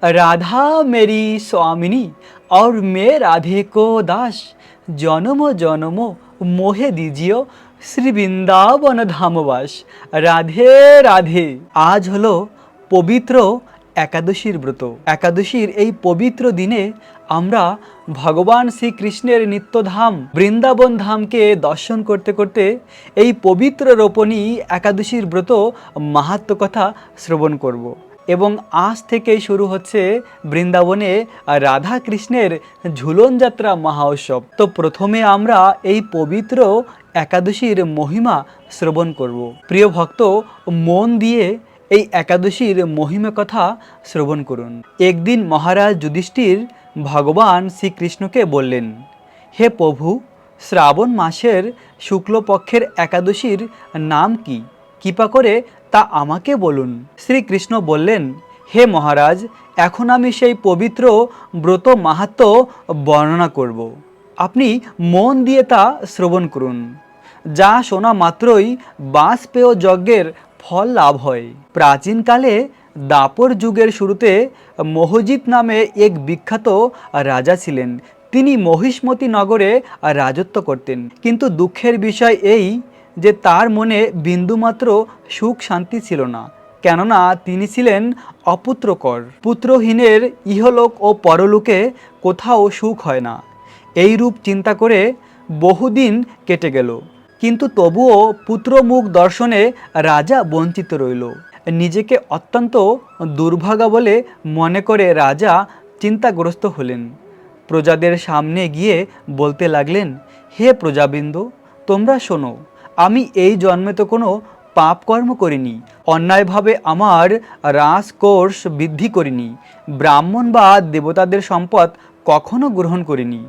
राधा मेरी स्वामिनी और मैं राधे को दास, जन्म जन्म मोहे दीजियो শ্রী বৃন্দাবন ধামবাস। রাধে রাধে। আজ হলো পবিত্র একাদশীর ব্রত। একাদশীর এই পবিত্র দিনে আমরা ভগবান শ্রীকৃষ্ণের নিত্যধাম বৃন্দাবন ধামকে দর্শন করতে করতে এই পবিত্র রোপণী একাদশীর ব্রত মাহাত্ম্য কথা শ্রবণ করব। এবং আজ থেকেই শুরু হচ্ছে বৃন্দাবনে রাধা কৃষ্ণের ঝুলন যাত্রা মহা উৎসব। তো প্রথমে আমরা এই পবিত্র একাদশীর মহিমা শ্রবণ করব। প্রিয় ভক্ত, মন দিয়ে এই একাদশীর মহিমা কথা শ্রবণ করুন। একদিন মহারাজ যুধিষ্ঠির ভগবান শ্রীকৃষ্ণকে বললেন, হে প্রভু, শ্রাবণ মাসের শুক্লপক্ষের একাদশীর নাম কি? কৃপা করে তা আমাকে বলুন। শ্রীকৃষ্ণ বললেন, হে মহারাজ, এখন আমি সেই পবিত্র ব্রত মাহাত্ম্য বর্ণনা করব। আপনি মন দিয়ে তা শ্রবণ করুন। যা শোনা মাত্রই বাষ্পেয় যজ্ঞের ফল লাভ হয়। প্রাচীনকালে দাপর যুগের শুরুতে মহজিৎ নামে এক বিখ্যাত রাজা ছিলেন। তিনি মহিষ্মতি নগরে রাজত্ব করতেন। কিন্তু দুঃখের বিষয় এই যে তার মনে বিন্দুমাত্র সুখ শান্তি ছিল না, কেননা তিনি ছিলেন অপুত্রকর। পুত্রহীনের ইহলোক ও পরলোকে কোথাও সুখ হয় না। এই রূপ চিন্তা করে বহুদিন কেটে গেল, কিন্তু তবুও পুত্রমুখ দর্শনে রাজা বঞ্চিত রইল। নিজেকে অত্যন্ত দুর্ভাগা বলে মনে করে রাজা চিন্তাগ্রস্ত হলেন। প্রজাদের সামনে গিয়ে বলতে লাগলেন, হে প্রজাবৃন্দ, তোমরা শোনো, আমি এই জন্মে তো কোনো পাপকর্ম করিনি, অন্যায়ভাবে আমার রাজকোষ বৃদ্ধি করিনি, ব্রাহ্মণ বা দেবতাদের সম্পদ কখনো গ্রহণ করিনি।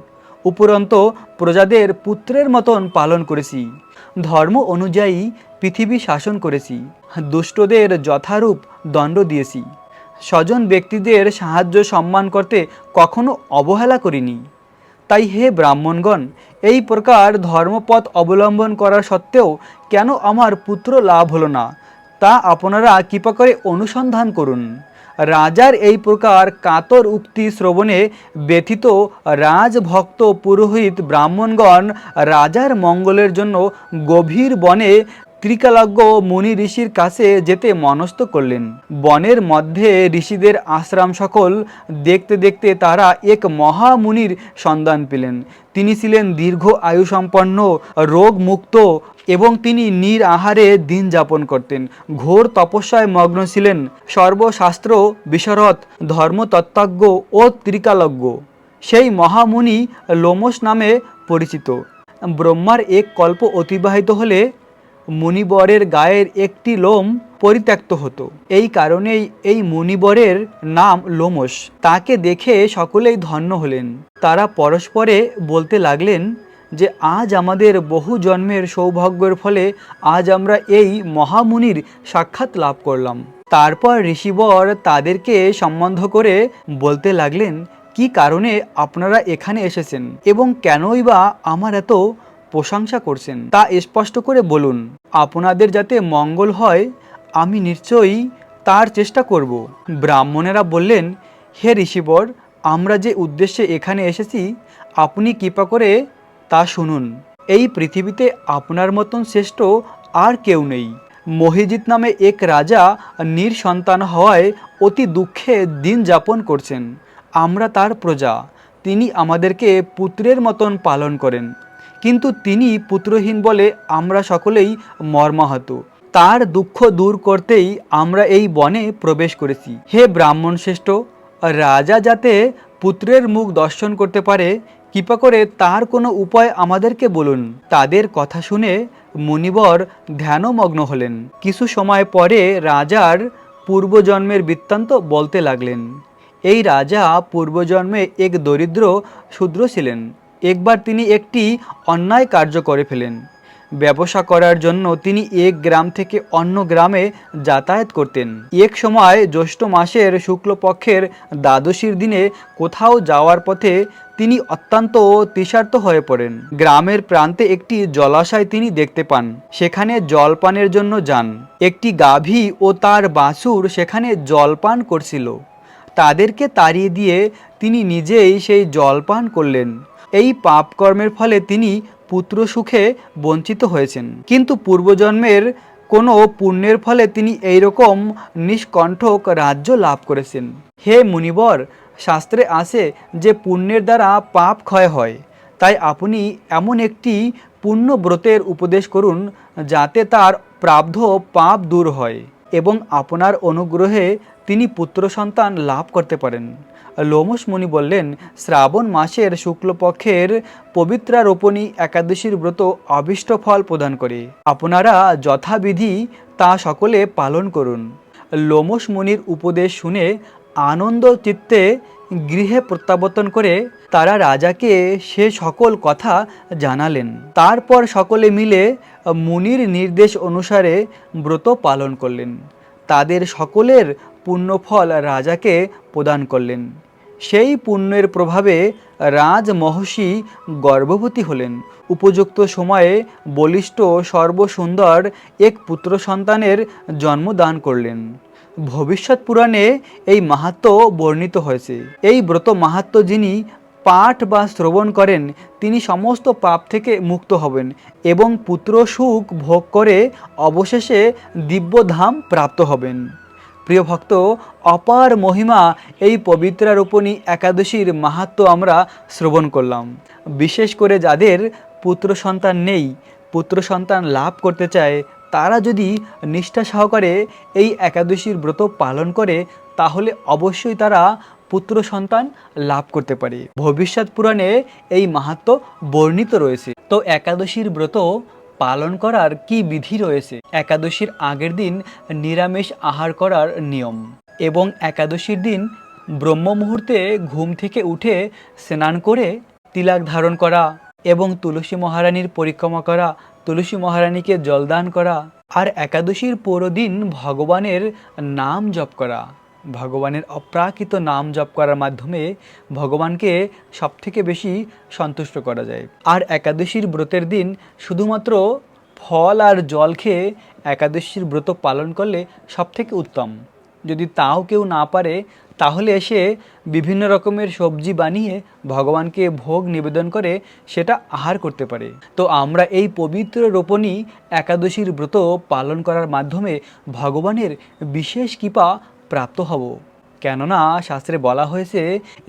উপরন্ত প্রজাদের পুত্রের মতন পালন করেছি, ধর্ম অনুযায়ী পৃথিবী শাসন করেছি, দুষ্টদের যথারূপ দণ্ড দিয়েছি, স্বজন ব্যক্তিদের সাহায্য সম্মান করতে কখনো অবহেলা করিনি। তাই হে ব্রাহ্মণগণ, এই প্রকার ধর্মপথ অবলম্বন করা সত্ত্বেও কেন আমার পুত্র লাভ হলো না, তা আপনারা কৃপা করে অনুসন্ধান করুন। রাজার এই প্রকার কাতর উক্তি শ্রবণে ব্যথিত রাজভক্ত পুরোহিত ব্রাহ্মণগণ রাজার মঙ্গলের জন্য গভীর বনে ত্রিকালজ্ঞ মুনি ঋষির কাছে যেতে মনস্থ করলেন। বনের মধ্যে ঋষিদের আশ্রম সকল দেখতে দেখতে তারা এক মহামুনির সন্ধান পেলেন। তিনি ছিলেন দীর্ঘ আয়ুসম্পন্ন, রোগমুক্ত এবং তিনি নিরাহারে দিন যাপন করতেন। ঘোর তপস্যায় মগ্ন ছিলেন, সর্বশাস্ত্র বিশরদ, ধর্মতত্ত্বজ্ঞ ও ত্রিকালজ্ঞ। সেই মহামুনি লোমশ নামে পরিচিত। ব্রহ্মার এক কল্প অতিবাহিত হলে মুনিবরের গায়ের একটি লোম পরিত্যক্ত হতো। এই কারণেই এই মুনিবরের নাম লোমশ। তাকে দেখে সকলেই ধন্য হলেন। তারা পরস্পরে বলতে লাগলেন যে আজ আমাদের বহু জন্মের সৌভাগ্যের ফলে আজ আমরা এই মহামুনির সাক্ষাৎ লাভ করলাম। তারপর ঋষিবর তাদেরকে সম্বন্ধ করে বলতে লাগলেন, কি কারণে আপনারা এখানে এসেছেন এবং কেনই বা আমার এত প্রশংসা করছেন তা স্পষ্ট করে বলুন। আপনাদের যাতে মঙ্গল হয় আমি নিশ্চয়ই তার চেষ্টা করব। ব্রাহ্মণেরা বললেন, হে ঋষিবর, আমরা যে উদ্দেশ্যে এখানে এসেছি আপনি কৃপা করে তা শুনুন। এই পৃথিবীতে আপনার মতন শ্রেষ্ঠ আর কেউ নেই। মহিজিৎ নামে এক রাজা নিঃসন্তান হওয়ায় অতি দুঃখে দিন যাপন করছেন। আমরা তার প্রজা। তিনি আমাদেরকে পুত্রের মতন পালন করেন, কিন্তু তিনি পুত্রহীন বলে আমরা সকলেই মর্মাহত। তার দুঃখ দূর করতেই আমরা এই বনে প্রবেশ করেছি। হে ব্রাহ্মণ শ্রেষ্ঠ, রাজা যাতে পুত্রের মুখ দর্শন করতে পারে কৃপা করে তার কোনো উপায় আমাদেরকে বলুন। তাদের কথা শুনে মুনিবর ধ্যানমগ্ন হলেন। কিছু সময় পরে রাজার পূর্বজন্মের বৃত্তান্ত বলতে লাগলেন। এই রাজা পূর্বজন্মে এক দরিদ্র শূদ্র ছিলেন। একবার তিনি একটি অন্যায় কার্য করে ফেলেন। ব্যবসা করার জন্য তিনি এক গ্রাম থেকে অন্য গ্রামে যাতায়াত করতেন। এক সময় জ্যৈষ্ঠ মাসের শুক্লপক্ষের দ্বাদশীর দিনে কোথাও যাওয়ার পথে তিনি অত্যন্ত তৃষার্ত হয়ে পড়েন। গ্রামের প্রান্তে একটি জলাশয় তিনি দেখতে পান। সেখানে জলপানের জন্য যান। একটি গাভী ও তার বাছুর সেখানে জলপান করছিল। তাদেরকে তাড়িয়ে দিয়ে তিনি নিজেই সেই জল পান করলেন। এই পাপ কর্মের ফলে তিনি পুত্র সুখে বঞ্চিত হয়েছেন, কিন্তু পূর্বজন্মের কোনো পুণ্যের ফলে তিনি এইরকম নিষ্কণ্ঠক রাজ্য লাভ করেছেন। হে মুনিবর, শাস্ত্রে আছে যে পুণ্যের দ্বারা পাপ ক্ষয় হয়, তাই আপনি এমন একটি পুণ্যব্রতের উপদেশ করুন যাতে তার প্রাব্ধ পাপ দূর হয় এবং আপনার অনুগ্রহে তিনি পুত্র সন্তান লাভ করতে পারেন। লোমশ মুনি বললেন, শ্রাবণ মাসের শুক্লপক্ষের পবিত্রারোপণী একাদশীর ব্রত অভীষ্ট ফল প্রদান করে। আপনারা যথাবিধি তা সকলে পালন করুন। লোমশ মুনির উপদেশ শুনে আনন্দ চিত্তে গৃহে প্রত্যাবর্তন করে তারা রাজাকে সে সকল কথা জানালেন। তারপর সকলে মিলে মুনির নির্দেশ অনুসারে ব্রত পালন করলেন। তাদের সকলের পুণ্যফল রাজাকে প্রদান করলেন। সেই পুণ্যের প্রভাবে রাজমহর্ষি গর্ভবতী হলেন। উপযুক্ত সময়ে বলিষ্ঠ সর্বসুন্দর এক পুত্র সন্তানের জন্মদান করলেন। ভবিষ্যৎ পুরাণে এই মাহাত্ম্য বর্ণিত হয়েছে। এই ব্রত মাহাত্ম্য যিনি পাঠ বা শ্রবণ করেন তিনি সমস্ত পাপ থেকে মুক্ত হবেন এবং পুত্র সুখ ভোগ করে অবশেষে দিব্যধাম প্রাপ্ত হবেন। প্রিয় ভক্ত, অপার মহিমা এই পবিত্রারোপণী একাদশীর মাহাত্ম্য আমরা শ্রবণ করলাম। বিশেষ করে যাদের পুত্র সন্তান নেই, পুত্র সন্তান লাভ করতে চায়, তারা যদি নিষ্ঠা সহকারে এই একাদশীর ব্রত পালন করে তাহলে অবশ্যই তারা পুত্র সন্তান লাভ করতে পারে। ভবিষ্যৎ পুরাণে এই মাহাত্ম্য বর্ণিত রয়েছে। তো একাদশীর ব্রত পালন করার কি বিধি রয়েছে? একাদশীর আগের দিন নিরামিষ আহার করার নিয়ম এবং একাদশীর দিন ব্রহ্ম মুহূর্তে ঘুম থেকে উঠে স্নান করে তিলক ধারণ করা এবং তুলসী মহারানীর পরিক্রমা করা, তুলসী মহারানীকে জলদান করা, আর একাদশীর পুরো দিন ভগবানের নাম জপ করা। ভগবানের অপ্রাকৃত নাম জপ করার মাধ্যমে ভগবানকে সবথেকে বেশি সন্তুষ্ট করা যায়। আর একাদশীর ব্রতের দিন শুধুমাত্র ফল আর জল খেয়ে একাদশীর ব্রত পালন করলে সবথেকে উত্তম। যদি তাও কেউ না পারে তাহলে এসে বিভিন্ন রকমের সবজি বানিয়ে ভগবানকে ভোগ নিবেদন করে সেটা আহার করতে পারে। তো আমরা এই পবিত্র রোপণী একাদশীর ব্রত পালন করার মাধ্যমে ভগবানের বিশেষ কৃপা প্রাপ্ত হব। কেননা শাস্ত্রে বলা হয়েছে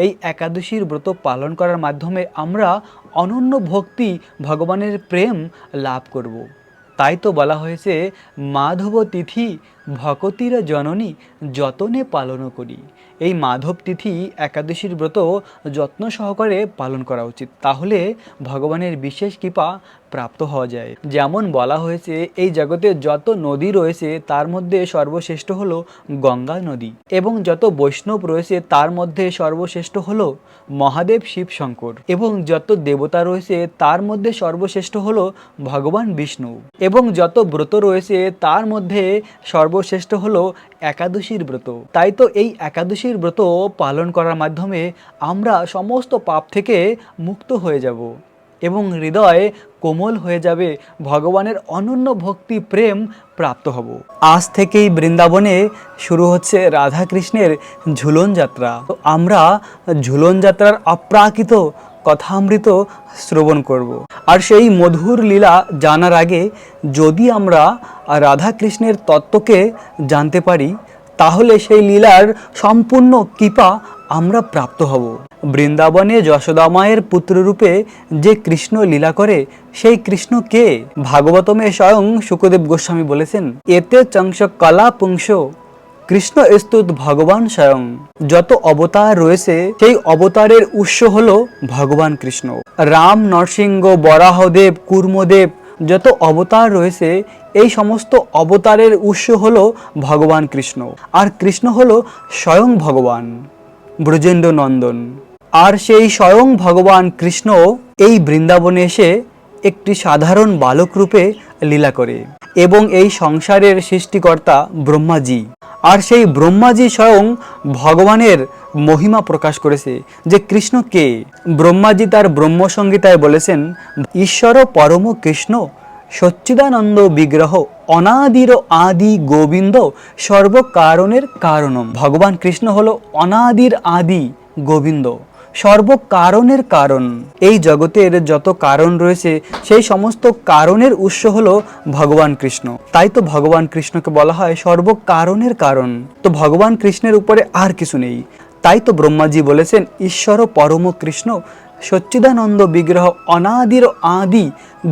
এই একাদশীর ব্রত পালন করার মাধ্যমে আমরা অনন্য ভক্তি, ভগবানের প্রেম লাভ করব। তাই তো বলা হয়েছে মাধব তিথি ভকতির জননী যতনে পালন করি। এই মাধব তিথি একাদশীর ব্রত যত্ন সহকারে পালন করা উচিত, তাহলে ভগবানের বিশেষ কৃপা প্রাপ্ত হওয়া যায়। যেমন বলা হয়েছে এই জগতে যত নদী রয়েছে তার মধ্যে সর্বশ্রেষ্ঠ হলো গঙ্গা নদী, এবং যত বৈষ্ণব রয়েছে তার মধ্যে সর্বশ্রেষ্ঠ হলো মহাদেব শিব শঙ্কর, এবং যত দেবতা রয়েছে তার মধ্যে সর্বশ্রেষ্ঠ হলো ভগবান বিষ্ণু, এবং যত ব্রত রয়েছে তার মধ্যে সর্বশ্রেষ্ঠ হলো একাদশীর ব্রত। তাই তো এই একাদশীর ব্রত পালন করার মাধ্যমে আমরা সমস্ত পাপ থেকে মুক্ত হয়ে যাব এবং হৃদয় কোমল হয়ে যাবে, ভগবানের অনন্য ভক্তি প্রেম প্রাপ্ত হব। আজ থেকেই বৃন্দাবনে শুরু হচ্ছে রাধা কৃষ্ণের ঝুলন যাত্রা। তো আমরা ঝুলন যাত্রার অপ্রাকৃত কথামৃত শ্রবণ করব। আর সেই মধুর লীলা জানার আগে যদি আমরা রাধা কৃষ্ণের তত্ত্বকে জানতে পারি তাহলে সেই লীলার সম্পূর্ণ কৃপা আমরা প্রাপ্ত হব। বৃন্দাবনে যশোদা মায়ের পুত্ররূপে যে কৃষ্ণ লীলা করে সেই কৃষ্ণ কে? ভাগবতমে স্বয়ং শুকদেব গোস্বামী বলেছেন, এতে চংস কলা পুংস কৃষ্ণ স্তুত ভগবান স্বয়ং। যত অবতার রয়েছে সেই অবতারের উৎস হলো ভগবান কৃষ্ণ। রাম, নরসিংহ, বরাহদেব, কুর্মদেব যত অবতার রয়েছে এই সমস্ত অবতারের উৎস হলো ভগবান কৃষ্ণ। আর কৃষ্ণ হলো স্বয়ং ভগবান ব্রজেন্দ্র নন্দন। আর সেই স্বয়ং ভগবান কৃষ্ণ এই বৃন্দাবনে এসে একটি সাধারণ বালক রূপে লীলা করে, এবং এই সংসারের সৃষ্টিকর্তা ব্রহ্মাজি। আর সেই ব্রহ্মাজি স্বয়ং ভগবানের মহিমা প্রকাশ করেছে যে কৃষ্ণ কে। ব্রহ্মাজি তার ব্রহ্মসংহিতায় বলেছেন, ঈশ্বর পরম কৃষ্ণ সচ্চিদানন্দ বিগ্রহ অনাদির আদি গোবিন্দ সর্বকারণের কারণম। ভগবান কৃষ্ণ হলো অনাদির আদি গোবিন্দ, সর্বকারণের কারণ। এই জগতের যত কারণ রয়েছে সেই সমস্ত কারণের উৎস হলো ভগবান কৃষ্ণ। তাই তো ভগবান কৃষ্ণকে বলা হয় সর্বকারণের কারণ। তো ভগবান কৃষ্ণের উপরে আর কিছু নেই। তাই তো ব্রহ্মাজি বলেছেন ঈশ্বর পরম কৃষ্ণ সচ্চিদানন্দ বিগ্রহ অনাদির আদি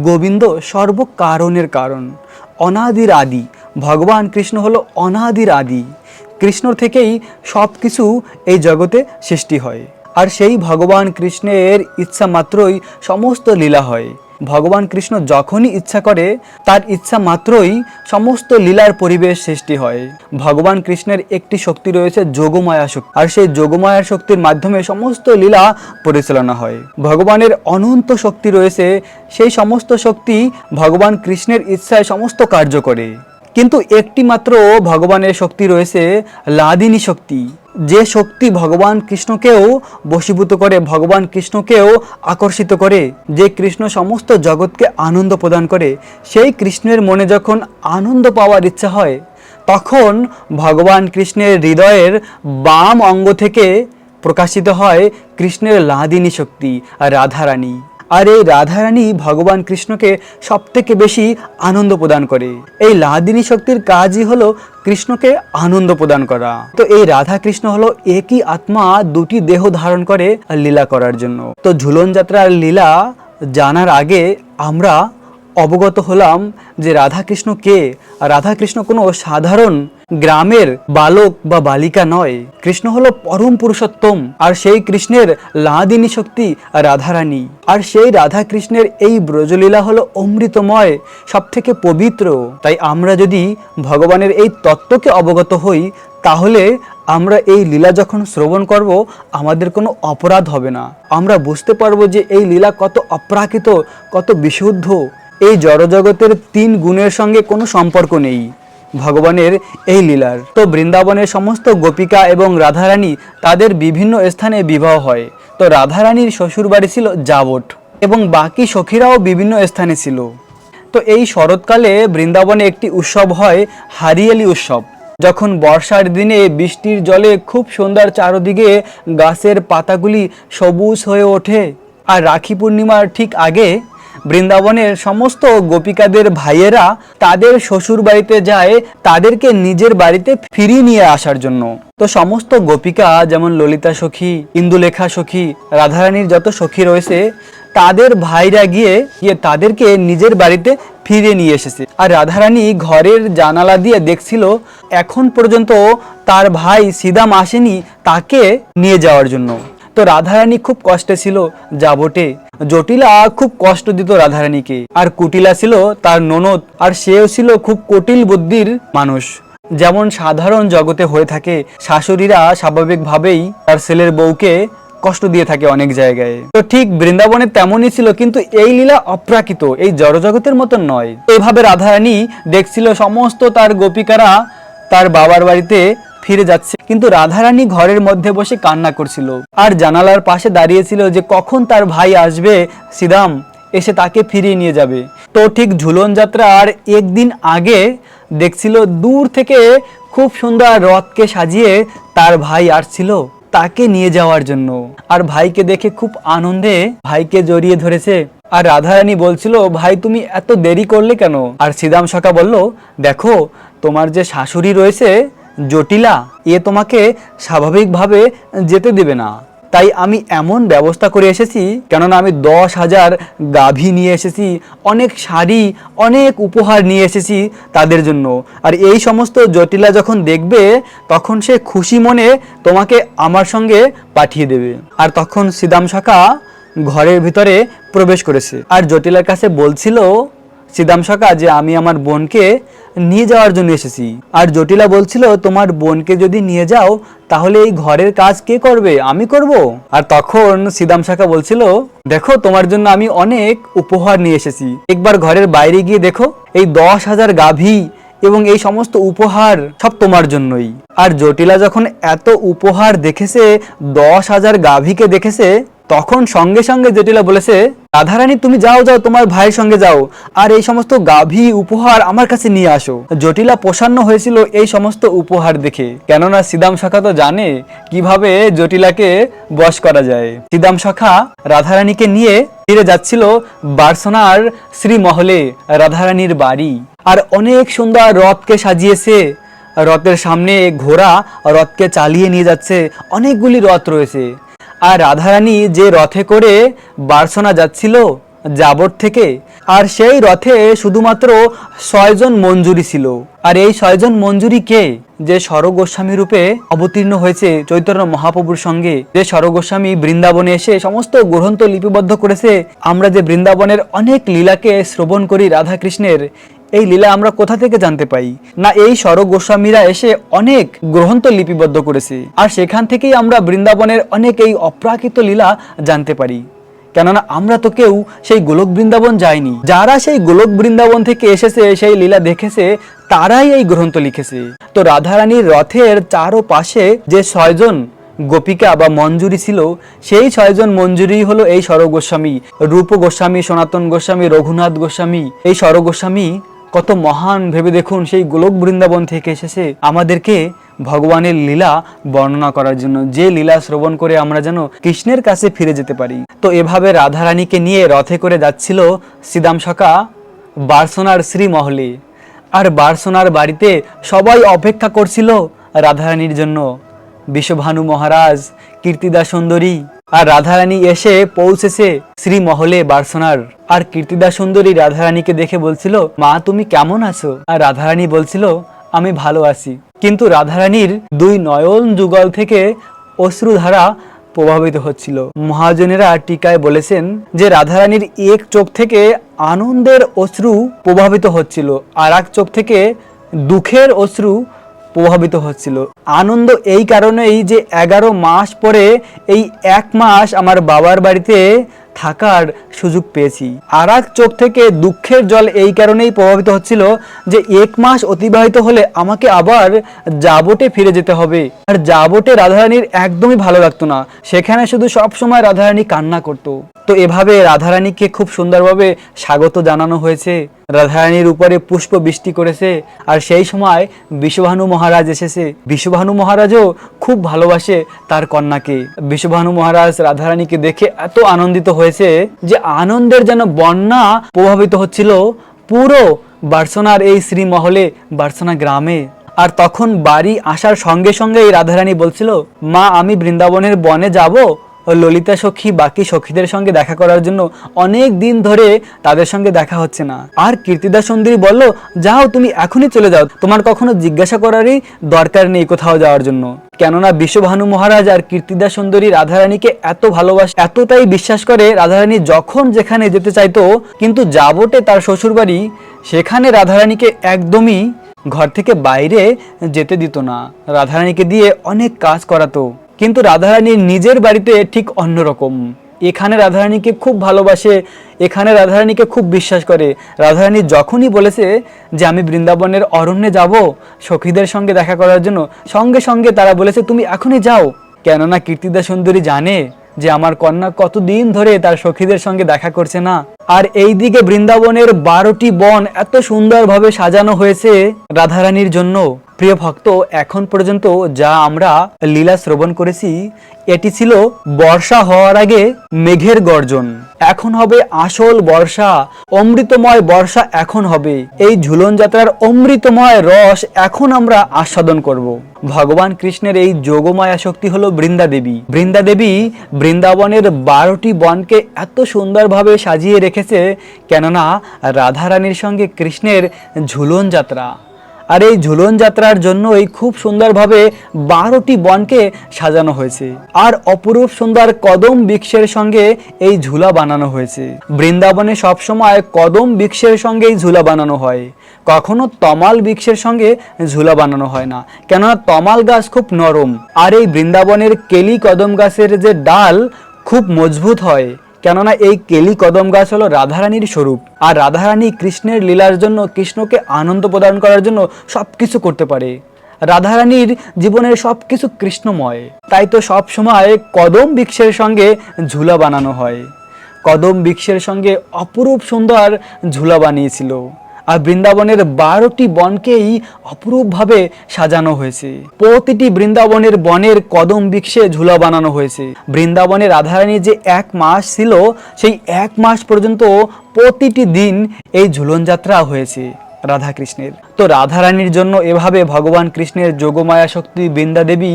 গোবিন্দ সর্বকারণের কারণ। অনাদির আদি ভগবান কৃষ্ণ হলো অনাদির আদি। কৃষ্ণ থেকেই সব কিছু এই জগতে সৃষ্টি হয়। আর সেই ভগবান কৃষ্ণের ইচ্ছা মাত্রই সমস্ত লীলা হয়। ভগবান কৃষ্ণ যখনই ইচ্ছা করে তার ইচ্ছা মাত্রই সমস্ত লীলার পরিবেশ সৃষ্টি হয়। ভগবান কৃষ্ণের একটি শক্তি রয়েছে যোগমায়া শক্তি, আর সেই যোগমায়া শক্তির মাধ্যমে সমস্ত লীলা পরিচালনা হয়। ভগবানের অনন্ত শক্তি রয়েছে, সেই সমস্ত শক্তি ভগবান কৃষ্ণের ইচ্ছায় সমস্ত কার্য করে। কিন্তু একটি মাত্র ভগবানের শক্তি রয়েছে লাদিনী শক্তি, যে শক্তি ভগবান কৃষ্ণকেও বশীভূত করে, ভগবান কৃষ্ণকেও আকর্ষিত করে, যে কৃষ্ণ সমস্ত জগৎকে আনন্দ প্রদান করে। সেই কৃষ্ণের মনে যখন আনন্দ পাওয়ার ইচ্ছা হয় তখন ভগবান কৃষ্ণের হৃদয়ের বাম অঙ্গ থেকে প্রকাশিত হয় কৃষ্ণের লাদিনী শক্তি আর রাধারানী। আর এই রাধারানী ভগবান কৃষ্ণকে সবথেকে বেশি আনন্দ প্রদান করে। এই লাদিনী শক্তির কাজই হলো কৃষ্ণকে আনন্দ প্রদান করা। তো এই রাধা কৃষ্ণ হলো একই আত্মা, দুটি দেহ ধারণ করে লীলা করার জন্য। তো ঝুলন যাত্রার লীলা জানার আগে আমরা অবগত হলাম যে রাধা কৃষ্ণ কে। রাধা কৃষ্ণ কোনো সাধারণ গ্রামের বালক বা বালিকা নয়। কৃষ্ণ হলো পরম পুরুষোত্তম, আর সেই কৃষ্ণের লাদিনী শক্তি রাধারানী। আর সেই রাধা কৃষ্ণের এই ব্রজলীলা হলো অমৃতময়, সব থেকে পবিত্র। তাই আমরা যদি ভগবানের এই তত্ত্বকে অবগত হই তাহলে আমরা এই লীলা যখন শ্রবণ করব আমাদের কোনো অপরাধ হবে না। আমরা বুঝতে পারবো যে এই লীলা কত অপ্রাকৃত, কত বিশুদ্ধ। এই জড়জগতের তিন গুণের সঙ্গে কোনো সম্পর্ক নেই ভগবানের এই লীলার। তো বৃন্দাবনের সমস্ত গোপিকা এবং রাধারানী তাদের বিভিন্ন স্থানে বিবাহ হয়। তো রাধারানীর শ্বশুর বাড়ি ছিল জাবট এবং বাকি সখীরাও বিভিন্ন স্থানে ছিল। তো এই শরৎকালে বৃন্দাবনে একটি উৎসব হয়, হারিয়ালি উৎসব। যখন বর্ষার দিনে বৃষ্টির জলে খুব সুন্দর চারদিকে গাছের পাতাগুলি সবুজ হয়ে ওঠে। আর রাখি পূর্ণিমার ঠিক আগে বৃন্দাবনের সমস্ত গোপিকাদের ভাইয়েরা তাদের শ্বশুর বাড়িতে যায় তাদেরকে নিজের বাড়িতে ফিরিয়ে নিয়ে আসার জন্য। তো সমস্ত গোপিকা যেমন ললিতা সখী, ইন্দুলেখা সখী, রাধারানীর যত সখী রয়েছে তাদের ভাইরা গিয়ে তাদেরকে নিজের বাড়িতে ফিরিয়ে নিয়ে এসেছে। আর রাধারানী ঘরের জানালা দিয়ে দেখছিল এখন পর্যন্ত তার ভাই সিদাম আসেনি তাকে নিয়ে যাওয়ার জন্য। তো রাধারানী খুব কষ্টে ছিল জাবটে। জটিলা খুব কষ্ট দিত রাধারানীকে, আর কুটিলা ছিল তার ননদ, আর সেও ছিল খুব কুটিল বুদ্ধির মানুষ। যেমন সাধারণ জগতে হয়ে থাকে, শাশুড়িরা স্বাভাবিকভাবেই তার ছেলের বউকে কষ্ট দিয়ে থাকে অনেক জায়গায়। তো ঠিক বৃন্দাবনে তেমনই ছিল, কিন্তু এই লীলা অপ্রাকৃত, এই জড়জগতের মতন নয়। এইভাবে রাধারানী দেখছিল সমস্ত তার গোপিকারা তার বাবার বাড়িতে ফিরে যাচ্ছে, কিন্তু রাধারানী ঘরের মধ্যে বসে কান্না করছিল আর জানালার পাশে দাঁড়িয়েছিল যে কখন তার ভাই আসবে সিদাম, এসে তাকে ফিরিয়ে নিয়ে যাবে। তো ঠিক ঝুলন যাত্রার একদিন আগে দেখছিল দূর থেকে খুব সুন্দর রথকে সাজিয়ে তার ভাই আসছিল তাকে নিয়ে যাওয়ার জন্য। আর ভাইকে দেখে খুব আনন্দে ভাইকে জড়িয়ে ধরেছে। আর রাধারানী বলছিল, ভাই তুমি এত দেরি করলে কেন? আর সিদাম সখা বলল, দেখো তোমার যে শাশুড়ি রয়েছে জটিলা, এ তোমাকে স্বাভাবিকভাবে যেতে দেবে না। তাই আমি এমন ব্যবস্থা করে এসেছি, কেননা আমি 10,000 গাভী নিয়ে এসেছি, অনেক শাড়ি, অনেক উপহার নিয়ে এসেছি তাদের জন্য। আর এই সমস্ত জটিলা যখন দেখবে তখন সে খুশি মনে তোমাকে আমার সঙ্গে পাঠিয়ে দেবে। আর তখন সিদাম সখা ঘরের ভিতরে প্রবেশ করেছে আর জটিলার কাছে বলছিল সিদাম সখা যে আমি আমার বোনকে নিয়ে যাওয়ার জন্য এসেছি। আর জটিলা বলছিল, তোমার বোনকে যদি নিয়ে যাও তাহলে এই ঘরের কাজ কে করবে? আমি করব। আর তখন সিদাম সখা বলছিল, দেখো তোমার জন্য আমি অনেক উপহার নিয়ে এসেছি, একবার ঘরের বাইরে গিয়ে দেখো, এই 10,000 গাভী এবং এই সমস্ত উপহার সব তোমার জন্যই। আর জটিলা যখন এত উপহার দেখেছে, 10,000 গাভীকে দেখেছে, তখন সঙ্গে সঙ্গে জটিলা বলেছে, রাধারানী তুমি যাও যাও, তোমার ভাইয়ের সঙ্গে যাও, আর এই সমস্ত গাভী উপহার আমার কাছে নিয়ে আসো। জটিলা প্রসন্ন হয়েছিল এই সমস্ত উপহার দেখে, কেননা সিদাম সখা তো জানে কিভাবে জটিলাকে বশ করা যায়। সিদাম সখা রাধারানীকে নিয়ে ফিরে যাচ্ছিল বার্সনার শ্রীমহলে, রাধারানীর বাড়ি। আর অনেক সুন্দর রথকে সাজিয়েছে, রথের সামনে ঘোড়া রথকে চালিয়ে নিয়ে যাচ্ছে, অনেকগুলি রথ রয়েছে। আর রাধারানী যে রথে করে বার্সনা যাচ্ছিল জাবর থেকে, আর সেই রথে শুধুমাত্র 6 জন মঞ্জুরি ছিল। আর এই 6 জন মঞ্জুরি কে? যে স্বরগোস্বামী রূপে অবতীর্ণ হয়েছে চৈতন্য মহাপ্রভুর সঙ্গে, যে স্বরগোস্বামী বৃন্দাবনে এসে সমস্ত গ্রন্থ লিপিবদ্ধ করেছে। আমরা যে বৃন্দাবনের অনেক লীলাকে শ্রবণ করি রাধা কৃষ্ণের, এই লীলা আমরা কোথা থেকে জানতে পাই? না, এই স্বরগোস্বামীরা এসে অনেক গ্রন্থ লিপিবদ্ধ করেছে, আর সেখান থেকেই আমরা বৃন্দাবনের অনেক এই অপ্রাকৃত লীলা জানতে পারি। কেননা আমরা তো কেউ সেই গোলক বৃন্দাবন যাইনি, যারা সেই গোলক বৃন্দাবন থেকে এসেছে, সেই লীলা দেখেছে, তারাই এই গ্রন্থ লিখেছে। তো রাধারানীর রথের চারপাশে যে 6 জন গোপিকা বা মঞ্জুরি ছিল, সেই 6 জন মঞ্জুরি হলো এই স্বরগোস্বামী, রূপ গোস্বামী, সনাতন গোস্বামী, রঘুনাথ গোস্বামী। এই স্বরগোস্বামী কত মহান ভেবে দেখুন, সেই গোলক বৃন্দাবন থেকে এসেছে আমাদেরকে ভগবানের লীলা বর্ণনা করার জন্য, যে লীলা শ্রবণ করে আমরা যেন কৃষ্ণের কাছে ফিরে যেতে পারি। তো এভাবে রাধারানীকে নিয়ে রথে করে যাচ্ছিল সিদাম সখা বার্সনার শ্রীমহলে। আর বার্সনার বাড়িতে সবাই অপেক্ষা করছিল রাধারানীর জন্য, বিশ্বভানু মহারাজ, কীর্তিদা সুন্দরী। আর রাধারানী এসে পৌঁছেছে শ্রীমহলে বার্সনার। আর কীর্তিদা সুন্দরী রাধারানীকে দেখে বলছিল, মা তুমি কেমন আছো? আর রাধারানী বলছিল, আমি ভালো আছি। কিন্তু রাধারানীর 2 নয়ন যুগল থেকে অশ্রুধারা প্রভাবিত হচ্ছিল। মহাজনেরা টিকায় বলেছেন যে রাধারানীর এক চোখ থেকে আনন্দের অশ্রু প্রভাবিত হচ্ছিল, আর এক চোখ থেকে দুঃখের অশ্রু প্রভাবিত হচ্ছিল। আনন্দ এই কারণেই যে 11 মাস পরে এই 1 মাস আমার বাবার বাড়িতে থাকার সুযোগ পেয়েছি। আর এক চোখ থেকে দুঃখের জল এই কারণেই প্রভাবিত হচ্ছিল যে 1 মাস অতিবাহিত হলে আমাকে আবার জাবটে ফিরে যেতে হবে। আর জাবটে রাধারানীর একদমই ভালো লাগতো না, সেখানে শুধু সব সময় রাধারানী কান্না করতো। তো এভাবে রাধারানীকে খুব সুন্দরভাবে স্বাগত জানানো হয়েছে, রাধারানীর উপরে পুষ্প বৃষ্টি করেছে। আর সেই সময় বিশ্বভানু মহারাজ এসেছে। বিশ্বভানু মহারাজও খুব ভালোবাসে তার কন্যাকে। বিশ্বভানু মহারাজ রাধারানীকে দেখে এত আনন্দিত হয়েছে যে আনন্দের যেন বন্যা প্রভাবিত হচ্ছিল পুরো বার্সনার এই শ্রীমহলে, বার্সনা গ্রামে। আর তখন বাড়ি আসার সঙ্গে সঙ্গে এই রাধারানী বলছিল, মা আমি বৃন্দাবনের বনে যাব ললিতা সখী বাকি সখীদের সঙ্গে দেখা করার জন্য, অনেক দিন ধরে তাদের সঙ্গে দেখা হচ্ছে না। আর কীর্তিদা সুন্দরী বলল, যাও তুমি এখনই চলে যাও, তোমার কখনো জিজ্ঞাসা করারই দরকার নেই কোথাও যাওয়ার জন্য। কেননা বিশ্বভানু মহারাজ আর কীর্তিদা সুন্দরী রাধারানীকে এত ভালোবাসে, এতটাই বিশ্বাস করে, রাধারানী যখন যেখানে যেতে চাইতো, কিন্তু যাবটে তার শ্বশুরবাড়ি, সেখানে রাধারানীকে একদমই ঘর থেকে বাইরে যেতে দিত না, রাধারানীকে দিয়ে অনেক কাজ করাতো। কিন্তু রাধারানীর নিজের বাড়িতে ঠিক অন্যরকম। এখানে রাধারানীকে খুব ভালোবাসে, এখানে রাধারানীকে খুব বিশ্বাস করে। রাধারানী যখনই বলেছে যে আমি বৃন্দাবনের অরণ্যে যাব সখীদের সঙ্গে দেখা করার জন্য, সঙ্গে সঙ্গে তারা বলেছে তুমি এখনই যাও। কেননা কীর্তিদা সুন্দরী জানে যে আমার কন্যা কতদিন ধরে তার সখীদের সঙ্গে দেখা করছে না। আর এই দিকে বৃন্দাবনের 12টি বন এত সুন্দরভাবে সাজানো হয়েছে রাধারানীর জন্য। প্রিয় ভক্ত, এখন পর্যন্ত যা আমরা লীলা শ্রবণ করেছি, এটি ছিল বর্ষা হওয়ার আগে মেঘের গর্জন। এখন হবে আসল বর্ষা, অমৃতময় বর্ষা এখন হবে। এই ঝুলন যাত্রার অমৃতময় রস এখন আমরা আস্বাদন করব। ভগবান কৃষ্ণের এই যোগমায়া শক্তি হলো বৃন্দা দেবী। বৃন্দা দেবী বৃন্দাবনের 12টি বনকে এত সুন্দরভাবে সাজিয়ে রেখেছে, কেননা রাধারানীর সঙ্গে কৃষ্ণের ঝুলন যাত্রা। আর এই ঝুলন যাত্রার জন্যই খুব সুন্দরভাবে 12টি বনকে সাজানো হয়েছে। আর অপরূপ সুন্দর কদম বৃক্ষের সঙ্গে এই ঝুলা বানানো হয়েছে। বৃন্দাবনে সবসময় কদম বৃক্ষের সঙ্গেই ঝুলা বানানো হয়, কখনো তমাল বৃক্ষের সঙ্গে ঝুলা বানানো হয় না, কেননা তমাল গাছ খুব নরম। আর এই বৃন্দাবনের কেলি কদম গাছের যে ডাল খুব মজবুত হয়, কেননা এই কেলি কদম গাছ হলো রাধারানীর স্বরূপ। আর রাধারানী কৃষ্ণের লীলার জন্য, কৃষ্ণকে আনন্দ প্রদান করার জন্য সবকিছু করতে পারে। রাধারানীর জীবনের সব কিছু কৃষ্ণময়, তাই তো সব সময় কদম বৃক্ষের সঙ্গে ঝুলা বানানো হয়। কদম বৃক্ষের সঙ্গে অপরূপ সুন্দর ঝুলা বানিয়েছিল। আর বৃন্দাবনের 12টি বনকেই অপরূপভাবে সাজানো হয়েছে। প্রতিটি বৃন্দাবনের বনের কদম বৃক্ষে ঝুলা বানানো হয়েছে। বৃন্দাবনে রাধারানী যে 1 মাস ছিল, সেই 1 মাস পর্যন্ত প্রতিটি দিন এই ঝুলন যাত্রা হয়েছে রাধা কৃষ্ণের। তো রাধারানীর জন্য এভাবে ভগবান কৃষ্ণের যোগমায়া শক্তি বৃন্দা দেবী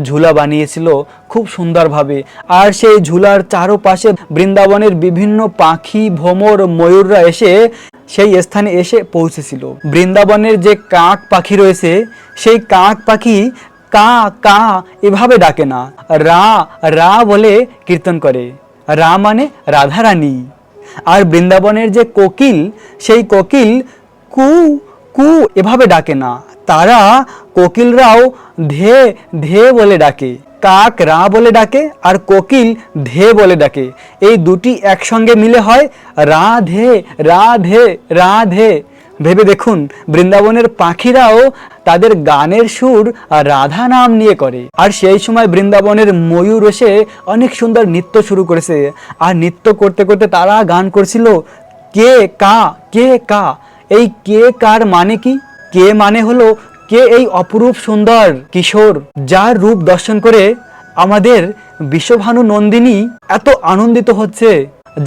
ঝুলা বানিয়েছিল খুব সুন্দরভাবে। আর সেই ঝুলার চারপাশে বৃন্দাবনের বিভিন্ন পাখি, ভ্রমর, ময়ূররা এসে সেই স্থানে এসে পৌঁছেছিল। বৃন্দাবনের যে কাক পাখি রয়েছে, সেই কাক পাখি কা কা এভাবে ডাকে না, রা রা বলে কীর্তন করে। রা মানে রাধারানী। আর বৃন্দাবনের যে কোকিল, সেই কোকিল কু কু এভাবে ডাকে না, তারা কোকিলরাও ধে ধে বলে ডাকে। কাক রা বলে ডাকে আর কোকিল ধে বলে ডাকে। এই দুটি একসঙ্গে মিলে হয় রাধে রাধে রাধে। ভেবে দেখুন, বৃন্দাবনের পাখিরাও তাদের গানের সুর রাধা নাম নিয়ে করে। আর সেই সময় বৃন্দাবনের ময়ূর এসে অনেক সুন্দর নৃত্য শুরু করেছে। আর নৃত্য করতে করতে তারা গান করছিল কে কা কে কা। এই কে কার মানে কি? কে মানে হলো কে এই অপরূপ সুন্দর কিশোর, যার রূপ দর্শন করে আমাদের বিশ্বভানু নন্দিনী এত আনন্দিত হচ্ছে,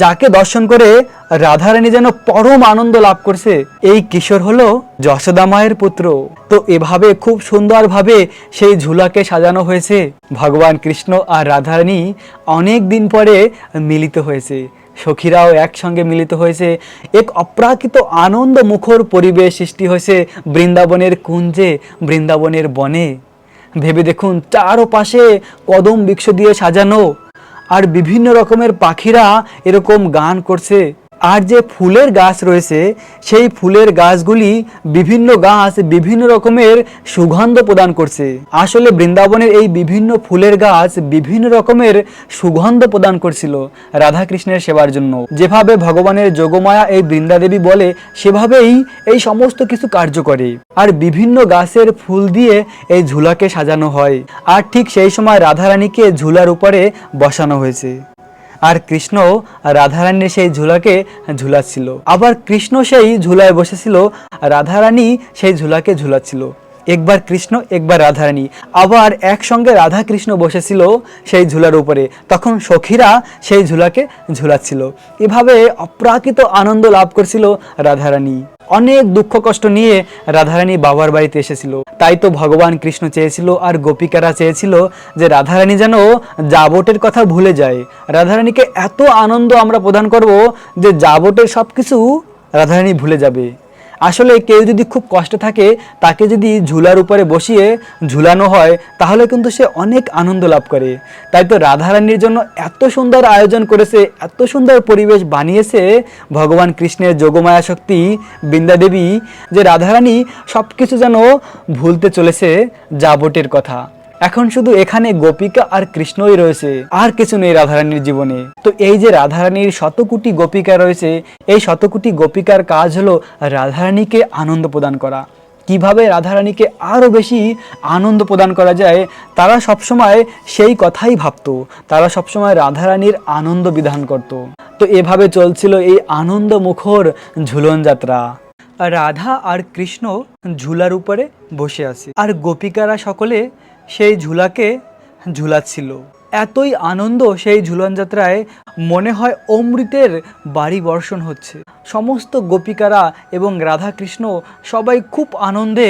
যাকে দর্শন করে রাধারানী যেন পরম আনন্দ লাভ করছে। এই কিশোর হলো যশোদা মায়ের পুত্র। তো এভাবে খুব সুন্দরভাবে সেই ঝুলাকে সাজানো হয়েছে। ভগবান কৃষ্ণ আর রাধারানী অনেক দিন পরে মিলিত হয়েছে, সখীরাও একসঙ্গে মিলিত হয়েছে। এক অপ্রাকৃত আনন্দ মুখর পরিবেশ সৃষ্টি হয়েছে বৃন্দাবনের কুঞ্জে, বৃন্দাবনের বনে। ভেবে দেখুন, চারপাশে কদম বৃক্ষ দিয়ে সাজানো, আর বিভিন্ন রকমের পাখিরা এরকম গান করছে। আর যে ফুলের গাছ রয়েছে, সেই ফুলের গাছগুলি বিভিন্ন গাছ বিভিন্ন রকমের সুগন্ধ প্রদান করছে। আসলে বৃন্দাবনের এই বিভিন্ন ফুলের গাছ বিভিন্ন রকমের সুগন্ধ প্রদান করছিল রাধা কৃষ্ণের সেবার জন্য। যেভাবে ভগবানের যোগমায়া এই বৃন্দাদেবী বলে, সেভাবেই এই সমস্ত কিছু কার্য করে। আর বিভিন্ন গাছের ফুল দিয়ে এই ঝুলাকে সাজানো হয়। আর ঠিক সেই সময় রাধারানীকে ঝুলার উপরে বসানো হয়েছে। আর কৃষ্ণ রাধারানীর সেই ঝুলাকে ঝুলাচ্ছিল। আবার কৃষ্ণ সেই ঝুলায় বসেছিল, রাধারানী সেই ঝুলাকে ঝুলাচ্ছিল। একবার কৃষ্ণ একবার রাধারানী, আবার একসঙ্গে রাধা কৃষ্ণ বসেছিল সেই ঝুলার উপরে, তখন সখীরা সেই ঝুলাকে ঝুলাচ্ছিল। এভাবে অপ্রাকৃত আনন্দ লাভ করছিল রাধারানী। অনেক দুঃখ কষ্ট নিয়ে রাধারানী বাবার বাড়িতে এসেছিল। তাই তো ভগবান কৃষ্ণ চেয়েছিল আর গোপিকারা চেয়েছিল যে রাধারানী যেন যাবটের কথা ভুলে যায়। রাধারানীকে এত আনন্দ আমরা প্রদান করব যে যাবটের সব কিছু রাধারানী ভুলে যাবে। আসলে কেউ যদি খুব কষ্ট থাকে, তাকে যদি ঝুলার উপরে বসিয়ে ঝুলানো হয়, তাহলে কিন্তু সে অনেক আনন্দ লাভ করে। তাই তো রাধারানীর জন্য এত সুন্দর আয়োজন করেছে, এত সুন্দর পরিবেশ বানিয়েছে ভগবান কৃষ্ণের যোগমায়া শক্তি বৃন্দা দেবী, যে রাধারানী সব কিছু যেন ভুলতে চলেছে যাবটের কথা। এখন শুধু এখানে গোপিকা আর কৃষ্ণই রয়েছে, আর কিছু নেই রাধারানীর জীবনে। তো এই যে রাধারানীর শতকোটি গোপিকা রয়েছে, এই শতকোটি গোপিকার কাজ হলো রাধারানীকে আনন্দ প্রদান করা। কিভাবে রাধারানীকে আরো বেশি আনন্দ প্রদান করা যায়, তারা সবসময় সেই কথাই ভাবতো। তারা সবসময় রাধারানীর আনন্দ বিধান করত। তো এভাবে চলছিল এই আনন্দ মুখর ঝুলন যাত্রা। রাধা আর কৃষ্ণ ঝুলার উপরে বসে আছে, আর গোপিকারা সকলে সেই ঝুলাকে ঝুলাচ্ছিল। এতই আনন্দ সেই ঝুলন যাত্রায়, মনে হয় অমৃতের বাড়ি বর্ষণ হচ্ছে। সমস্ত গোপিকারা এবং রাধা কৃষ্ণ সবাই খুব আনন্দে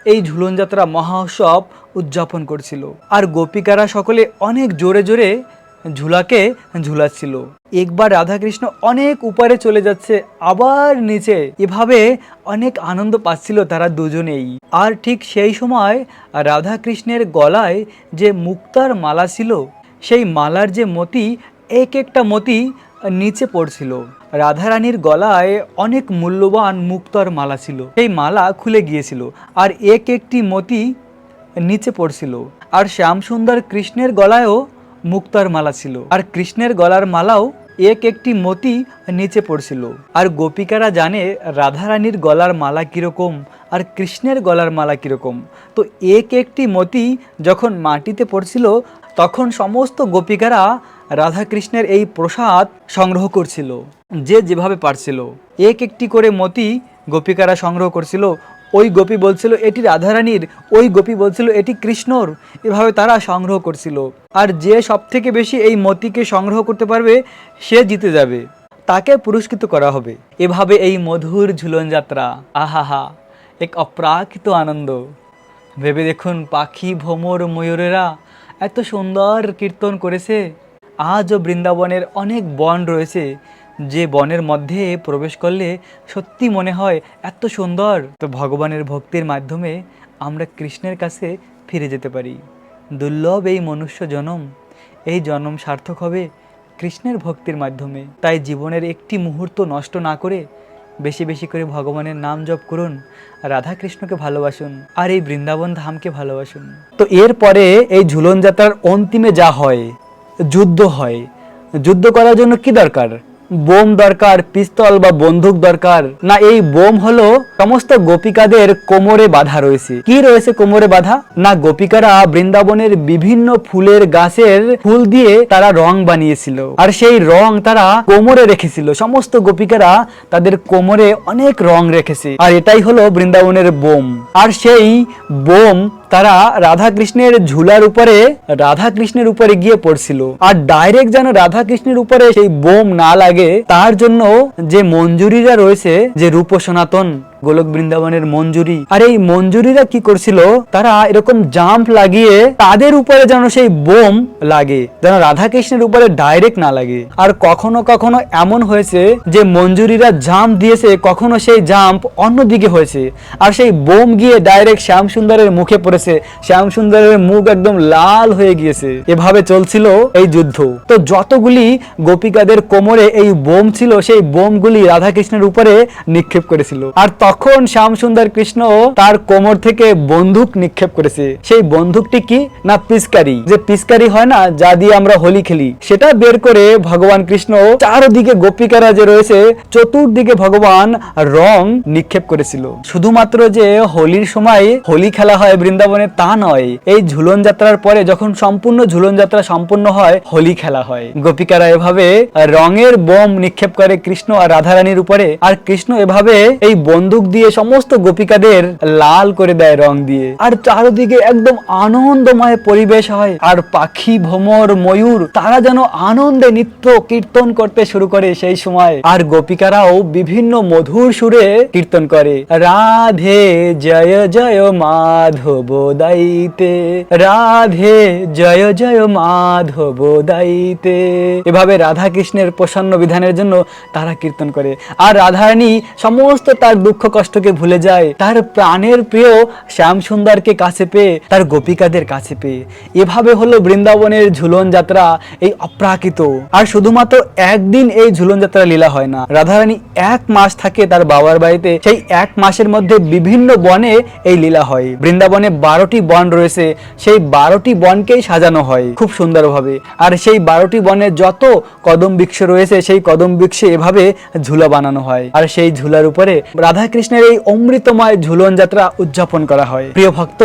এই ঝুলন যাত্রা মহোৎসব উদযাপন করছিল। আর গোপিকারা সকলে অনেক জোরে জোরে ঝুলাকে ঝুলাচ্ছিল। একবার রাধা কৃষ্ণ অনেক উপরে চলে যাচ্ছে, আবার নিচে, এভাবে অনেক আনন্দ পাচ্ছিল তারা দুজনেই। আর ঠিক সেই সময় রাধা কৃষ্ণের গলায় যে মুক্তার মালা ছিল, সেই মালার যে মতি, এক একটা মতি নিচে পড়ছিল। রাধারানীর গলায় অনেক মূল্যবান মুক্তার মালা ছিল, সেই মালা খুলে গিয়েছিল আর এক একটি মতি নিচে পড়ছিল। আর শ্যামসুন্দর কৃষ্ণের গলায়ও মুক্তার মালা ছিল, আর কৃষ্ণের গলার মালাও এক একটি মতি নিচে পড়ছিল। আর গোপিকারা জানে রাধারানীর গলার মালা কীরকম আর কৃষ্ণের গলার মালা কীরকম। তো এক একটি মতি যখন মাটিতে পড়ছিল তখন সমস্ত গোপিকারা রাধাকৃষ্ণের এই প্রসাদ সংগ্রহ করছিল, যে যেভাবে পারছিল। এক একটি করে মতি গোপিকারা সংগ্রহ করছিল। ওই গোপী বলছিল এটি রাধারানীর, ওই গোপী বলছিল এটি কৃষ্ণর। এভাবে তারা সংগ্রহ করছিল। আর যে সব থেকে বেশি এই মতিকে সংগ্রহ করতে পারবে সে জিতে যাবে, তাকে পুরস্কৃত করা হবে। এভাবে এই মধুর ঝুলন যাত্রা, আহাহা, এক অপ্রাকৃত আনন্দ। ভেবে দেখুন, পাখি ভ্রমর ময়ূরেরা এত সুন্দর কীর্তন করেছে। আজও বৃন্দাবনের অনেক বন রয়েছে, যে বনের মধ্যে প্রবেশ করলে সত্যি মনে হয় এত সুন্দর। তো ভগবানের ভক্তির মাধ্যমে আমরা কৃষ্ণের কাছে ফিরে যেতে পারি। দুর্লভ এই মনুষ্য জনম, এই জন্ম সার্থক হবে কৃষ্ণের ভক্তির মাধ্যমে। তাই জীবনের একটি মুহূর্ত নষ্ট না করে বেশি বেশি করে ভগবানের নাম জপ করুন, রাধা কৃষ্ণকে ভালোবাসুন আর এই বৃন্দাবন ধামকে ভালোবাসুন। তো এরপরে এই ঝুলন যাত্রার অন্তিমে যা হয়, যুদ্ধ হয়। যুদ্ধ করার জন্য কি দরকার? বোম দরকার, পিস্তল বা বন্দুক দরকার না। এই বোম হলো সমস্ত গোপিকাদের কোমরে বাঁধা রয়েছে। কি রয়েছে কোমরে বাঁধা? না, গোপিকারা বৃন্দাবনের বিভিন্ন ফুলের গাছের ফুল দিয়ে তারা রং বানিয়েছিল, আর সেই রং তারা কোমরে রেখেছিল। সমস্ত গোপিকারা তাদের কোমরে অনেক রং রেখেছে, আর এটাই হলো বৃন্দাবনের বোম। আর সেই বোম তারা রাধা কৃষ্ণের ঝুলার উপরে, রাধা কৃষ্ণের উপরে গিয়ে পড়ছিল। আর ডাইরেক্ট যেন রাধা কৃষ্ণের উপরে সেই বোম না লাগে তার জন্য যে মঞ্জুরিরা রয়েছে, যে রূপ সনাতন গোলক বৃন্দাবনের মঞ্জুরি, আর এই মঞ্জুরিরা কি করছিল, তারা এরকম জাম্প লাগিয়ে তাদের উপরে যেন সেই বোম লাগে, যেন রাধা কৃষ্ণের উপরে ডাইরেক্ট না লাগে। আর কখনো কখনো এমন হয়েছে যে মঞ্জুরিরা জাম্প দিয়েছে, কখনো সেই জাম্প অন্যদিকে হয়েছে, আর সেই বোম গিয়ে ডাইরেক্ট শ্যাম সুন্দরের মুখে পড়েছে। শ্যাম সুন্দরের মুখ একদম লাল হয়ে গিয়েছে। এভাবে চলছিল এই যুদ্ধ। তো যতগুলি গোপিকাদের কোমরে এই বোম ছিল, সেই বোমগুলি রাধা কৃষ্ণের উপরে নিক্ষেপ করেছিল। আর তখন শ্যাম সুন্দর কৃষ্ণ তার কোমর থেকে বন্দুক নিক্ষেপ করেছে। সেই বন্দুকটি কি না, পিচকারি। যে পিচকারি হয় না, যা দিয়ে আমরা হোলি খেলি, সেটা বের করে ভগবান কৃষ্ণ চারদিকে গোপিকারা যে রয়েছে চতুর্দিকে ভগবান রং নিক্ষেপ করেছিল। শুধুমাত্র যে হোলির সময় হোলি খেলা হয় বৃন্দাবনে তা নয়, এই ঝুলন যাত্রার পরে যখন সম্পূর্ণ ঝুলন যাত্রা সম্পূর্ণ হয়, হোলি খেলা হয়। গোপিকারা এভাবে রঙের বোম নিক্ষেপ করে কৃষ্ণ আর রাধারানীর উপরে, আর কৃষ্ণ এভাবে এই বন্দুক দিয়ে সমস্ত গোপিকাদের লাল করে দেয় রং দিয়ে। আর চারদিকে একদম আনন্দময় পরিবেশ হয়। আর পাখি ভ্রমর ময়ূর তারা যেন আনন্দে নৃত্য কীর্তন করতে শুরু করে সেই সময়। আর গোপিকারাও বিভিন্ন মধুর সুরে কীর্তন করে, রাধে জয় জয় মাধব দাইতে, রাধে জয় জয় মাধব দাইতে। এভাবে রাধা কৃষ্ণের প্রসন্ন বিধানের জন্য তারা কীর্তন করে। আর রাধারানী সমস্ত তার দুঃখ কষ্টকে ভুলে যায়, তার প্রাণের প্রিয় শ্যাম সুন্দরকে কাছে পেয়ে, তার গোপিকাদের কাছে পেয়ে। এভাবে হলো বৃন্দাবনের ঝুলন যাত্রা, এই অপ্রাকৃত। আর শুধুমাত্র একদিন এই ঝুলন যাত্রা লীলা হয় না, রাধারানী 1 মাস থাকে তার বাবার বাড়িতে। সেই 1 মাসের মধ্যে বিভিন্ন বনে এই লীলা হয়। বৃন্দাবনে 12টি বন রয়েছে, সেই 12টি বনকেই সাজানো হয় খুব সুন্দরভাবে। আর সেই 12টি বনে যত কদম বৃক্ষ রয়েছে, সেই কদম বৃক্ষে এভাবে ঝুলা বানানো হয়। আর সেই ঝুলার উপরে রাধা কৃষ্ণের এই অমৃতময় ঝুলন যাত্রা উদযাপন করা হয়। প্রিয় ভক্ত,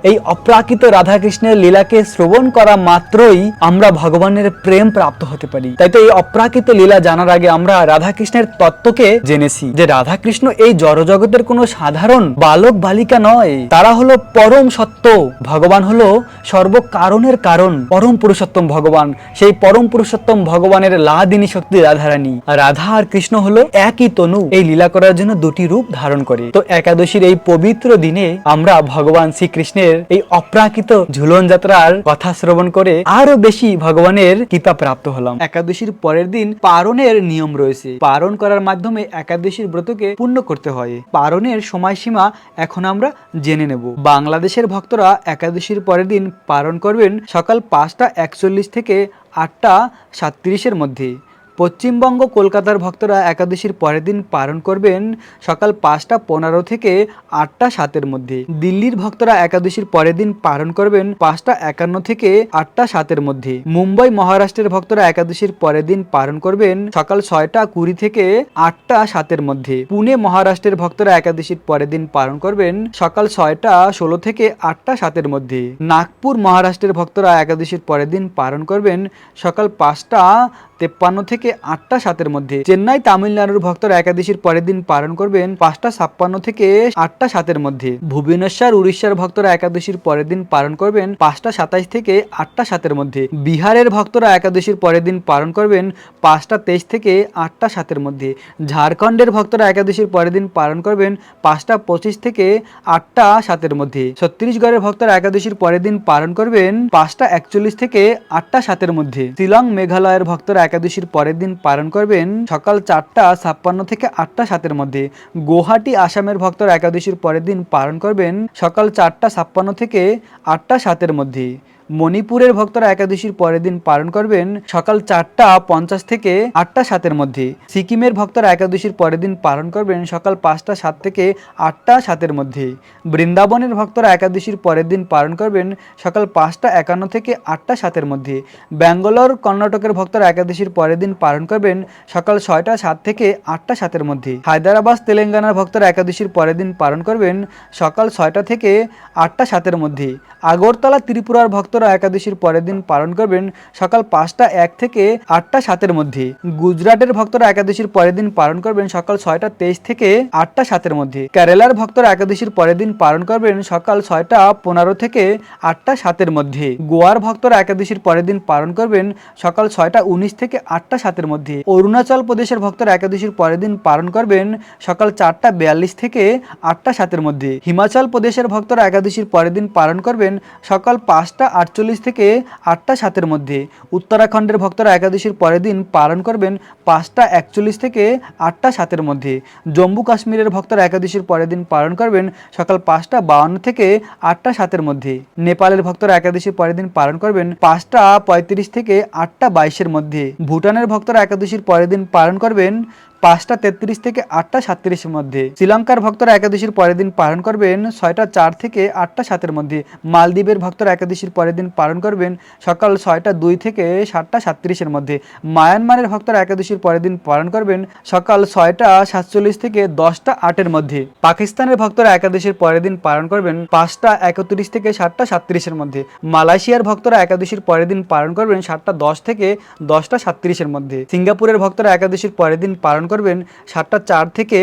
এই অপ্রাকৃত রাধা কৃষ্ণের লীলাকে শ্রবণ করা মাত্রই আমরা ভগবানের প্রেম প্রাপ্ত হতে পারি। তাই তো এই অপ্রাকৃত লীলা জানার আগে আমরা রাধা কৃষ্ণের তত্ত্বকে জেনেছি, যে রাধা কৃষ্ণ এই জড়জগতের কোনো সাধারণ বালক বালিকা নয়, তারা হলো পরম সত্য। ভগবান হলো সর্বকারণের কারণ, পরম পুরুষোত্তম ভগবান। সেই পরম পুরুষোত্তম ভগবানের লাদিনী শক্তি রাধারানী। রাধা আর কৃষ্ণ হলো একই তনু, এই লীলা করার জন্য 2টি রূপ ধারণ করে। তো একাদশীর এই পবিত্র দিনে আমরা ভগবান শ্রীকৃষ্ণের এই অপ্রাকৃত ঝুলন যাত্রার কথা শ্রবণ করে আরো বেশি ভগবানের কৃপা প্রাপ্ত হলাম। একাদশীর পরের দিন পারণের নিয়ম রয়েছে। পারণ করার মাধ্যমে একাদশীর ব্রতকে পূর্ণ করতে হয়। পারণের সময়সীমা এখন আমরা জেনে নেব। বাংলাদেশের ভক্তরা একাদশীর পরের দিন পারণ করবেন সকাল 5টা 41 থেকে 8টা 37-এর মধ্যে। পশ্চিমবঙ্গ কলকাতার ভক্তরা একাদশীর পরের দিন পালন করবেন সকাল 5:15 থেকে 8:07 মধ্যে। দিল্লির ভক্তরা একাদশীর পরের দিন পালন করবেন 5:51 থেকে 8:07 মধ্যে। মুম্বাই মহারাষ্ট্রের ভক্তরা একাদশীর পরের দিন পালন করবেন সকাল 6:20 থেকে 8:07 মধ্যে। পুনে মহারাষ্ট্রের ভক্তরা একাদশীর পরের দিন পালন করবেন সকাল 6:16 থেকে 8:07 মধ্যে। নাগপুর মহারাষ্ট্রের ভক্তরা একাদশীর পরের দিন পালন করবেন সকাল 5:53 থেকে 8:07 মধ্যে। চেন্নাই তামিলনাড়ুর ভক্তরা একাদশীর পরের দিন পালন করবেন 5:56 থেকে 8:07 মধ্যে। ভুবনেশ্বর উড়িষ্যার ভক্তরা একাদশীর পরের দিন পালন করবেন 5:27 থেকে 8:07 মধ্যে। বিহারের ভক্তরা একাদশীর পরের দিন পালন করবেন 5:23 থেকে 8:07 মধ্যে। ঝাড়খণ্ডের ভক্তরা একাদশীর পরের দিন পালন করবেন 5:25 থেকে 8:07 মধ্যে। ছত্তিশগড়ের ভক্তরা একাদশীর পরের দিন পালন করবেন 5:41 থেকে 8:07 মধ্যে। শিলং মেঘালয়ের ভক্তরা একাদশীর পরের দিন পালন করবেন সকাল 4:56 থেকে 8:07 মধ্যে। গুয়াহাটি আসামের ভক্তরা একাদশীর পরের দিন পালন করবেন সকাল 4:56 থেকে 8:07 মধ্যে। মণিপুরের ভক্তরা একাদশীর পরের দিন পালন করবেন সকাল 4:50 থেকে 8:07 মধ্যে। সিকিমের ভক্তরা একাদশীর পরের দিন পালন করবেন সকাল 5:07 থেকে 8:07 মধ্যে। বৃন্দাবনের ভক্তরা একাদশীর পরের দিন পালন করবেন সকাল 5:51 থেকে 8:07 মধ্যে। ব্যাঙ্গালোর কর্ণাটকের ভক্তরা একাদশীর পরের দিন পালন করবেন সকাল 6:07 থেকে 8:07 মধ্যে। হায়দ্রাবাদ তেলেঙ্গানার ভক্তরা একাদশীর পরের দিন পালন করবেন সকাল 6টা থেকে 8:07 মধ্যে। আগরতলা ত্রিপুরার ভক্তরা একাদশীর পরের দিন পালন করবেন সকাল 5:01 থেকে 8:07 মধ্যে। গুজরাটের ভক্তরা একাদশীর পরের দিন পালন করবেন সকাল 6:23 থেকে 8:07 মধ্যে। কেরালার ভক্তরা একাদশীর পরের দিন পালন করবেন সকাল 6:15 থেকে 8:07 মধ্যে। গোয়ার ভক্তরা একাদশীর পরের দিন পালন করবেন সকাল 6:19 থেকে 8:07 মধ্যে। অরুণাচল প্রদেশের ভক্তরা একাদশীর পরের দিন পালন করবেন সকাল 4:42 থেকে 8:07 মধ্যে। হিমাচল প্রদেশের ভক্তরা একাদশীর পরের দিন পালন করবেন সকাল 5:48 থেকে 8:07 মধ্যে। উত্তরাখণ্ডের ভক্তরা একাদশীর পরের দিন পালন করবেন 5:41 থেকে 8:07 মধ্যে। জম্মু কাশ্মীরের ভক্তরা একাদশীর পরের দিন পালন করবেন সকাল 5:52 থেকে 8:07 মধ্যে। নেপালের ভক্তরা একাদশীর পরের দিন পালন করবেন 5:35 থেকে 8:22 মধ্যে। ভুটানের ভক্তরা একাদশীর পরের দিন পালন করবেন 5:33 থেকে 8:37 মধ্যে। শ্রীলঙ্কার ভক্তরা একাদশীর পরের দিন পালন করবেন 6:04 থেকে 8:07 মধ্যে। মালদ্বীপের ভক্তরা একাদশীর পরের দিন পালন করবেন সকাল 6:02 থেকে 7:37 মধ্যে। মায়ানমারের ভক্তরা একাদশীর পরের দিন পালন করবেন সকাল 6:47 থেকে 10:08 মধ্যে। পাকিস্তানের ভক্তরা একাদশীর পরের দিন পালন করবেন 5:31 থেকে 7:37 মধ্যে। মালয়েশিয়ার ভক্তরা একাদশীর পরের দিন পালন করবেন 7:10 থেকে 10:37 মধ্যে। সিঙ্গাপুরের ভক্তরা একাদশীর পরের দিন পালন করবেন 7:04 থেকে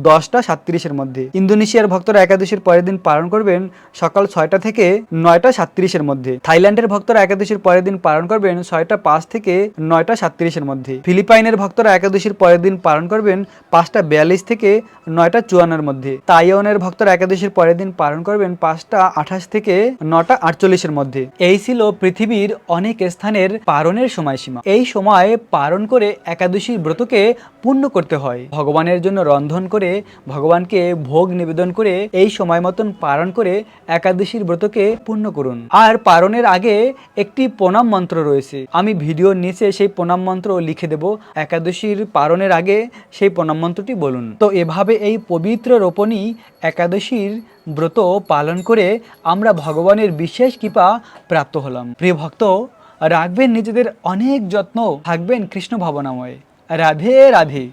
10:37 মধ্যে। ইন্দোনেশিয়ার ভক্তরা একাদশীর পরের দিন পালন করবেন সকাল 6টা থেকে 9:37 মধ্যে। থাইল্যান্ডের ভক্তরা একাদশীর পরের দিন পালন করবেন 6:05 থেকে 9:37 মধ্যে। ফিলিপাইনের ভক্তরা একাদশীর পরের দিন পালন করবেন 5:42 থেকে 9:54 মধ্যে। তাইওয়ানের ভক্তরা একাদশীর পরের দিন পালন করবেন 5:28 থেকে 9:48 মধ্যে। এই ছিল পৃথিবীর অনেক স্থানের পালনের সময়সীমা। এই সময় পালন করে একাদশীর ব্রতকে পূর্ণ করতে হয়। ভগবানের জন্য রন্ধন করে ভগবানকে ভোগ নিবেদন করে এই সময় মতন পালন করে একাদশীর ব্রতকে পূর্ণ করুন। আর পালনের আগে একটি প্রণাম মন্ত্র রয়েছে, আমি ভিডিওর নিচে সেই প্রণাম মন্ত্র লিখে দেব। একাদশীর পালনের আগে সেই প্রণাম মন্ত্রটি বলুন। তো এভাবে এই পবিত্র রোপণী একাদশীর ব্রত পালন করে আমরা ভগবানের বিশেষ কৃপা প্রাপ্ত হলাম। প্রিয় ভক্ত, রাখবেন নিজেদের অনেক যত্ন, থাকবেন কৃষ্ণ ভাবনাময়। রাধে রাধে।